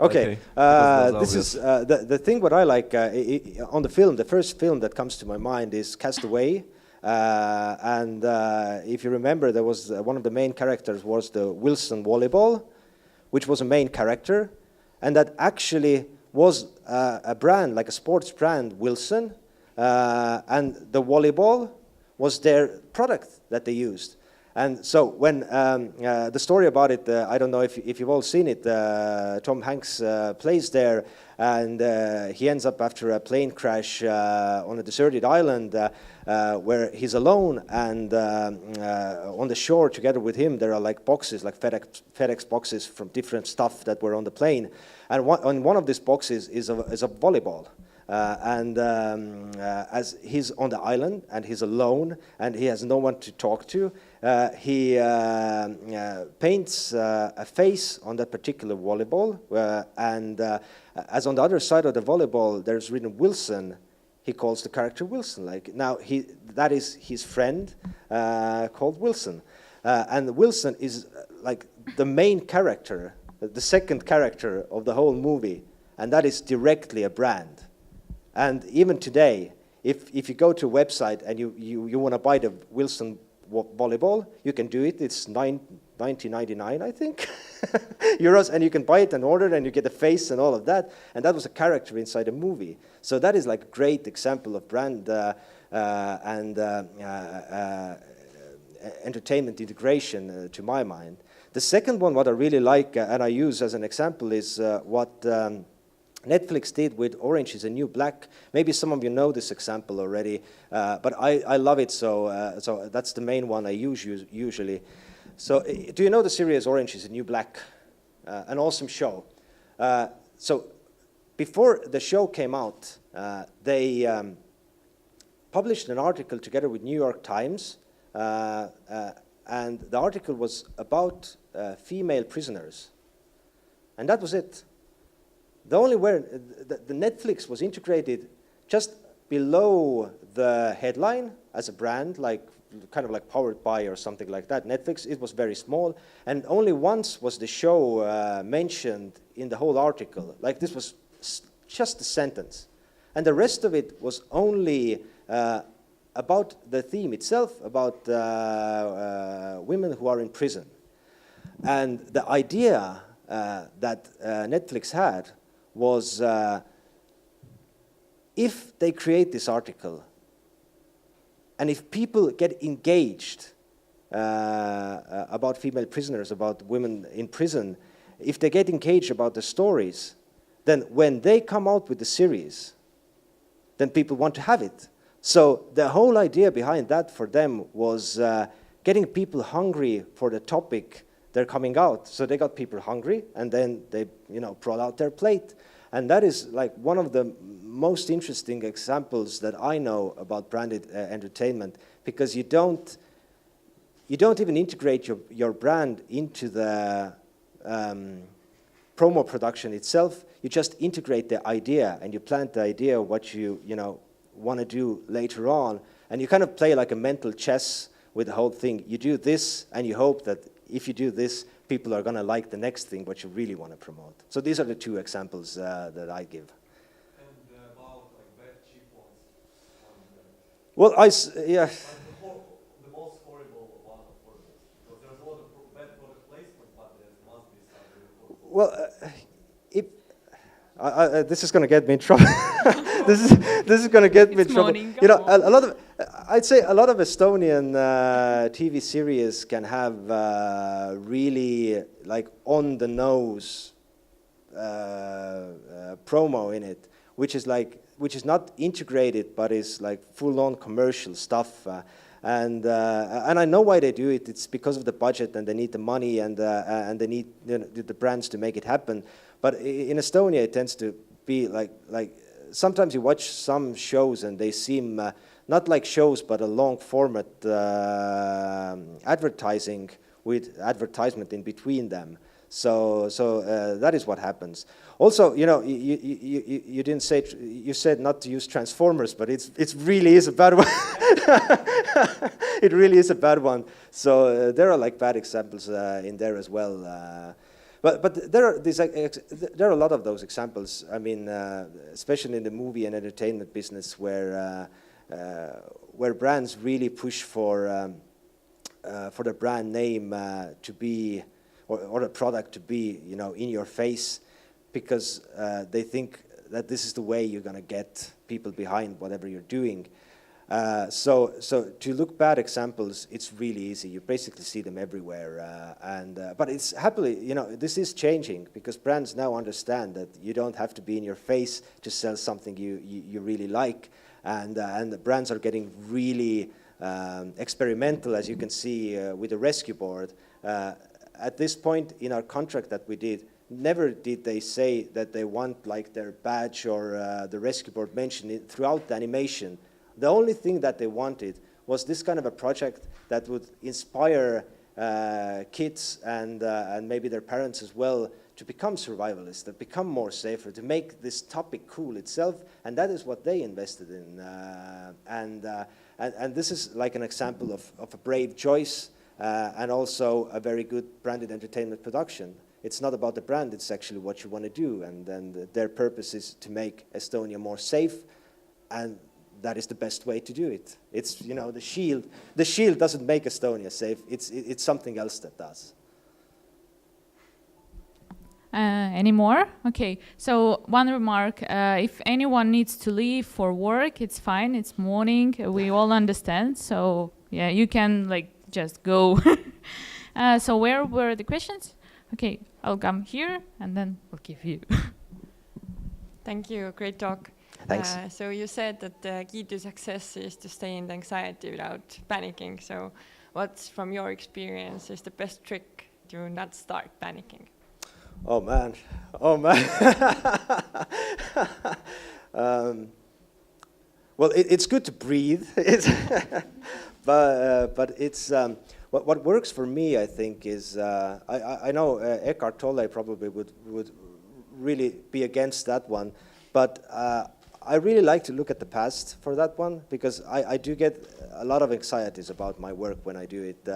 This is the thing. What I like on the film, the first film that comes to my mind is Castaway, and if you remember, there was one of the main characters was the Wilson volleyball, which was a main character, and that actually was a brand, like a sports brand, Wilson, and the volleyball was their product that they used. And so when the story about it, I don't know if you've all seen it, Tom Hanks plays there, and he ends up after a plane crash on a deserted island where he's alone, and on the shore together with him there are like boxes, like FedEx boxes from different stuff that were on the plane. And on one of these boxes is a volleyball. As he's on the island and he's alone and he has no one to talk to, he paints a face on that particular volleyball, and as on the other side of the volleyball there's written Wilson, he calls the character Wilson. That is his friend called Wilson, and Wilson is like the main character, the second character of the whole movie, and that is directly a brand. And even today, if you go to a website and you want to buy the Wilson volleyball, you can do it. It's $19.99, I think, euros, and you can buy it and order it, and you get the face and all of that. And that was a character inside a movie. So that is like a great example of brand and entertainment integration, to my mind. The second one, what I really like and I use as an example, is what Netflix did with Orange is the New Black. Maybe some of you know this example already, but I love it, so that's the main one I use usually. So do you know the series Orange is the New Black? An awesome show. So before the show came out, they published an article together with New York Times, and the article was about female prisoners. And that was it. The only where the Netflix was integrated just below the headline as a brand, like kind of like powered by or something like that. Netflix, it was very small, and only once was the show mentioned in the whole article. Like this was just a sentence. And the rest of it was only about the theme itself, about women who are in prison. And the idea that Netflix had was if they create this article, and if people get engaged about female prisoners, about women in prison, if they get engaged about the stories, then when they come out with the series, then people want to have it. So the whole idea behind that for them was getting people hungry for the topic they're coming out. So they got people hungry, and then they, brought out their plate. And that is like one of the most interesting examples that I know about branded entertainment, because you don't even integrate your brand into the promo production itself. You just integrate the idea, and you plant the idea of what you want to do later on, and you kind of play like a mental chess with the whole thing. You do this, and you hope that if you do this, people are going to like the next thing, what you really want to promote. So these are the two examples that I give.
And about like bad cheap ones.
Well, yeah.
The most horrible one of horrible, because there's a lot of bad product placement, but there must be some really horrible.
Well, this is going to get me in trouble. this is going to get me in trouble.
Morning,
A lot of, I'd say a lot of Estonian TV series can have really like on the nose promo in it, which is not integrated, but is like full on commercial stuff. And I know why they do it. It's because of the budget, and they need the money, and they need the brands to make it happen. But in Estonia, it tends to be like sometimes you watch some shows and they seem not like shows, but a long format advertising with advertisement in between them. So that is what happens. Also, you didn't say, you said not to use Transformers, but it really is a bad one. It really is a bad one. So there are like bad examples in there as well. But there are a lot of those examples. I mean, especially in the movie and entertainment business, where brands really push for the brand name to be, or the product to be, in your face, because they think that this is the way you're going to get people behind whatever you're doing. So to look bad examples, it's really easy. You basically see them everywhere, but it's happily, this is changing, because brands now understand that you don't have to be in your face to sell something you really like, and the brands are getting really experimental, as you can see with the rescue board. At this point in our contract that we did, never did they say that they want like their badge or the rescue board mentioned throughout the animation. The only thing that they wanted was this kind of a project that would inspire kids and maybe their parents as well to become survivalists, to become more safer, to make this topic cool itself, and that is what they invested in. And this is like an example of a brave choice and also a very good branded entertainment production. It's not about the brand, it's actually what you want to do, and their purpose is to make Estonia more safe, and that is the best way to do it. It's, the shield. The shield doesn't make Estonia safe. It's something else that does.
Any more? Okay, so one remark. If anyone needs to leave for work, it's fine. It's morning. We all understand. So, yeah, you can, just go. So where were the questions? Okay, I'll come here, and then I'll give you.
Thank you. Great talk.
Thanks.
So you said that the key to success is to stay in the anxiety without panicking. So what's, from your experience, is the best trick to not start panicking?
Oh man. Well, it's good to breathe, but it's what works for me, I think, is I know Eckhart Tolle probably would really be against that one, but I really like to look at the past for that one, because I do get a lot of anxieties about my work when I do it,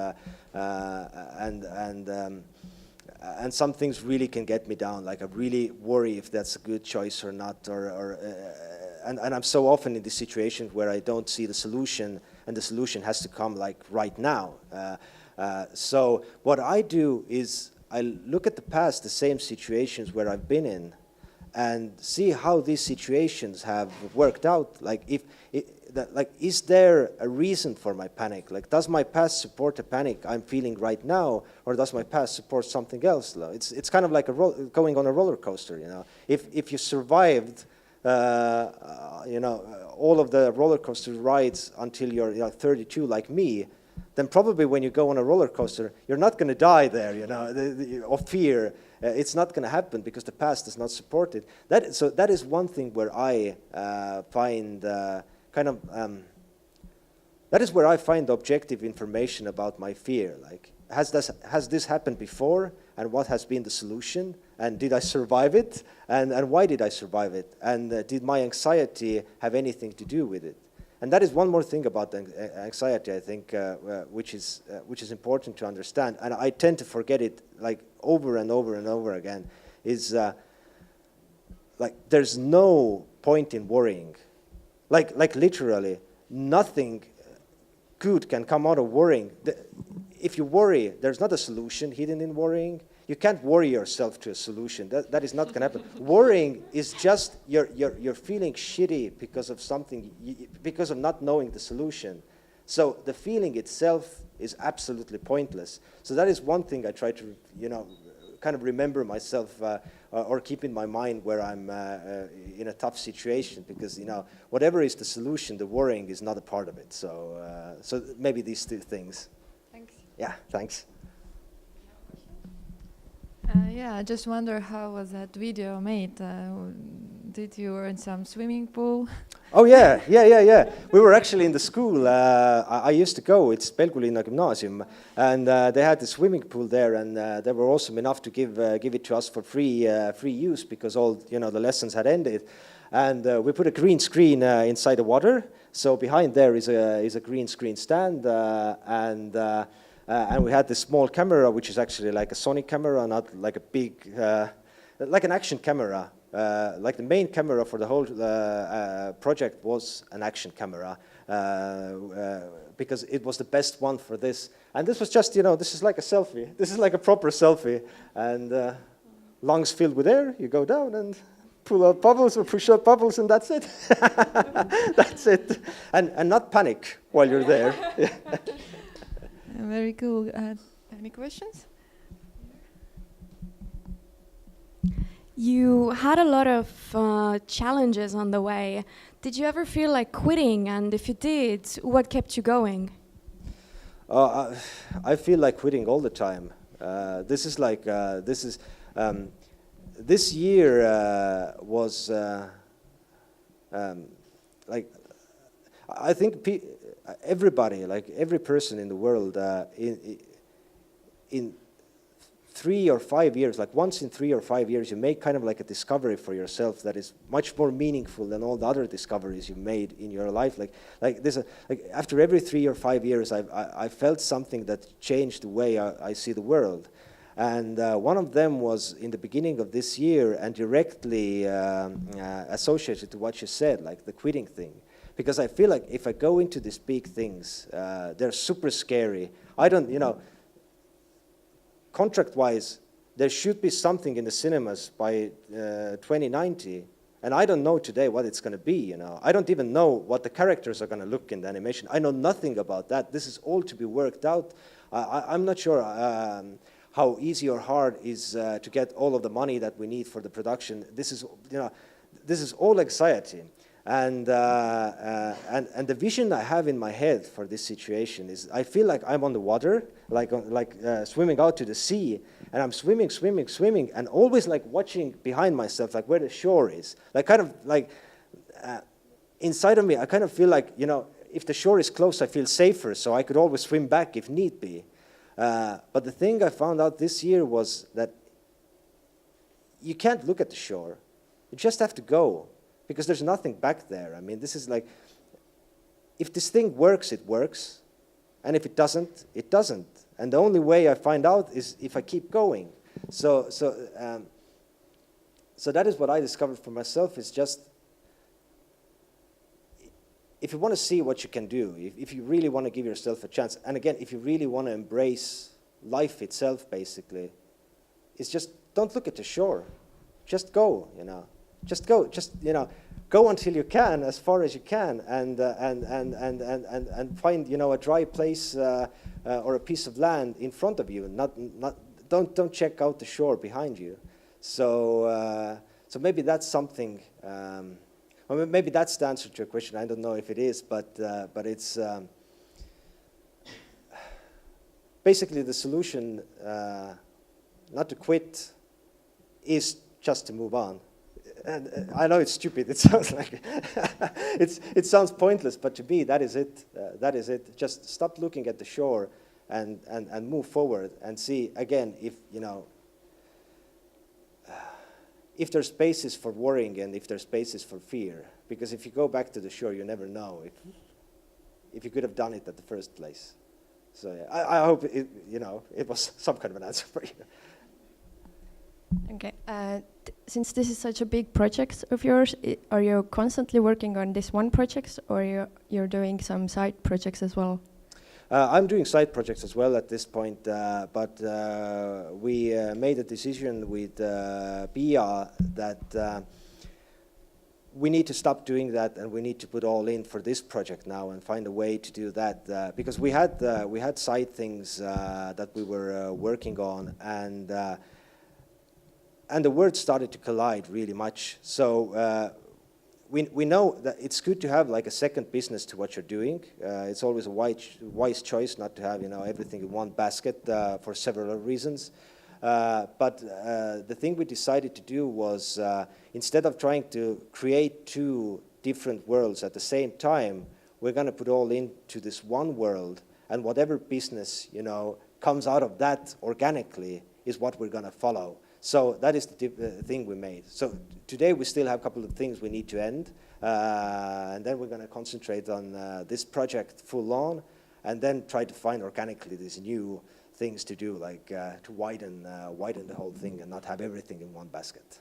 and some things really can get me down. Like I really worry if that's a good choice or not, and I'm so often in these situations where I don't see the solution, and the solution has to come like right now. So what I do is I look at the past, the same situations where I've been in, and see how these situations have worked out. Like is there a reason for my panic? Like, does my past support the panic I'm feeling right now, or does my past support something else? It's kind of like going on a roller coaster, you know. If you survived, all of the roller coaster rides until you're 32, like me, then probably when you go on a roller coaster, you're not going to die there, you know, of fear. It's not going to happen because the past does not support it. So that is one thing where I find that is where I find objective information about my fear. Like, has this happened before, and what has been the solution, and did I survive it, and why did I survive it, and did my anxiety have anything to do with it? And that is one more thing about the anxiety, I think, which is important to understand, and I tend to forget it like over and over and over again, is like there's no point in worrying. Like literally, nothing good can come out of worrying. If you worry, there's not a solution hidden in worrying. You can't worry yourself to a solution. That is not going to happen. Worrying is just you're feeling shitty because of something, because of not knowing the solution. So the feeling itself is absolutely pointless. So that is one thing I try to, kind of remember myself or keep in my mind where I'm in a tough situation, because whatever is the solution, the worrying is not a part of it. So so maybe these two things.
Thanks.
Yeah, thanks.
Yeah, I just wonder, how was that video made? Did you were in some swimming pool?
Oh yeah. We were actually in the school I used to go. It's Pelgulinna Gymnasium, and they had the swimming pool there, and they were awesome enough to give it to us for free use, because all the lessons had ended, and we put a green screen inside the water. So behind there is a green screen stand, and we had this small camera, which is actually like a Sony camera, not like a big, like an action camera. Like the main camera for the whole project was an action camera, because it was the best one for this. And this was just, this is like a selfie. This is like a proper selfie. And lungs filled with air, you go down and pull out bubbles or push out bubbles, and that's it. That's it. And not panic while you're there.
Very cool. Any questions?
You had a lot of challenges on the way. Did you ever feel like quitting? And if you did, what kept you going?
I feel like quitting all the time. This year was like, I think everybody, like every person in the world, in 3 or 5 years, like once in 3 or 5 years, you make kind of like a discovery for yourself that is much more meaningful than all the other discoveries you made in your life. Like after every 3 or 5 years, I felt something that changed the way I see the world. And one of them was in the beginning of this year, and directly associated to what you said, like the quitting thing. Because I feel like if I go into these big things, they're super scary. I don't, contract-wise, there should be something in the cinemas by 2090, and I don't know today what it's going to be, I don't even know what the characters are going to look in the animation. I know nothing about that. This is all to be worked out. I'm not sure how easy or hard is to get all of the money that we need for the production. This is all anxiety. And the vision I have in my head for this situation is, I feel like I'm on the water, like swimming out to the sea, and I'm swimming, and always like watching behind myself, like where the shore is. Like kind of like inside of me, I kind of feel like, if the shore is close, I feel safer, so I could always swim back if need be. But the thing I found out this year was that you can't look at the shore. You just have to go, because there's nothing back there. I mean, this is like, if this thing works, it works. And if it doesn't, it doesn't. And the only way I find out is if I keep going. So that is what I discovered for myself, is just, if you want to see what you can do, if you really want to give yourself a chance, and again, if you really want to embrace life itself, basically, it's just, don't look at the shore. Just go, you know. Just go, go until you can, as far as you can, and find, a dry place or a piece of land in front of you. Don't check out the shore behind you. So maybe that's something. Or maybe that's the answer to your question. I don't know if it is, but it's basically the solution. Not to quit is just to move on. And I know it's stupid. It sounds like it sounds pointless, but to me that is it. That is it. Just stop looking at the shore and move forward and see again if there's spaces for worrying and if there's spaces for fear. Because if you go back to the shore, you never know if you could have done it at the first place. So yeah, I hope it was some kind of an answer for you.
Okay. Since this is such a big project of yours, are you constantly working on this one project, or you're doing some side projects as well?
I'm doing side projects as well at this point, but we made a decision with Pia that we need to stop doing that, and we need to put all in for this project now and find a way to do that, because we had side things that we were working on, and the words started to collide really much. So we know that it's good to have like a second business to what you're doing. It's always a wise choice not to have everything in one basket for several reasons. But the thing we decided to do was instead of trying to create two different worlds at the same time, we're going to put all into this one world, and whatever business comes out of that organically is what we're going to follow. So that is the thing we made. So today we still have a couple of things we need to end, and then we're going to concentrate on this project full on, and then try to find organically these new things to do, like to widen the whole thing and not have everything in one basket.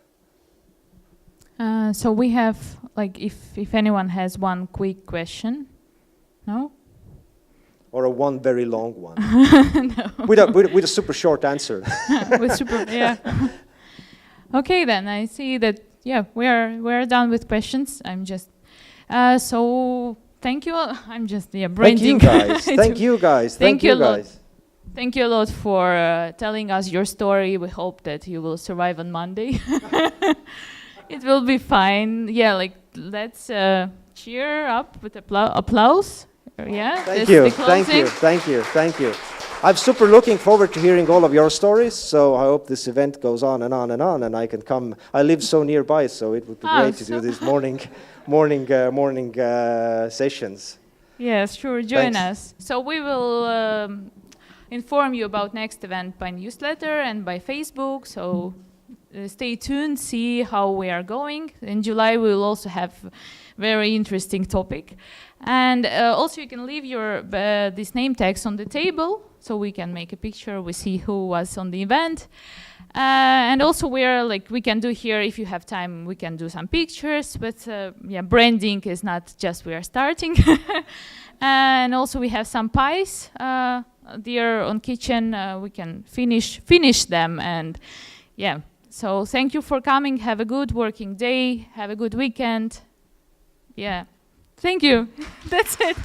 So we have, like, if anyone has one quick question, no?
Or one very long one.
No.
with a super short answer.
Yeah. Okay, then I see that. Yeah, we're done with questions. I'm just so thank you. I'm just branding.
Thank you guys. Thank you guys.
Thank you a lot for telling us your story. We hope that you will survive on Monday. It will be fine. Yeah, like let's cheer up with applause. Yeah.
Thank you. I'm super looking forward to hearing all of your stories. So I hope this event goes on and on and on, and I can come. I live so nearby, so it would be great to do these morning sessions.
Yes, sure. Join us. So we will inform you about next event by newsletter and by Facebook. So stay tuned, see how we are going. In July, we will also have very interesting topic. And also you can leave your these name tags on the table so we can make a picture. We see who was on the event. And also we can do here, if you have time, we can do some pictures. But branding is not just we are starting. And also we have some pies there on kitchen. We can finish them, and yeah. So thank you for coming. Have a good working day. Have a good weekend. Yeah. Thank you. That's it.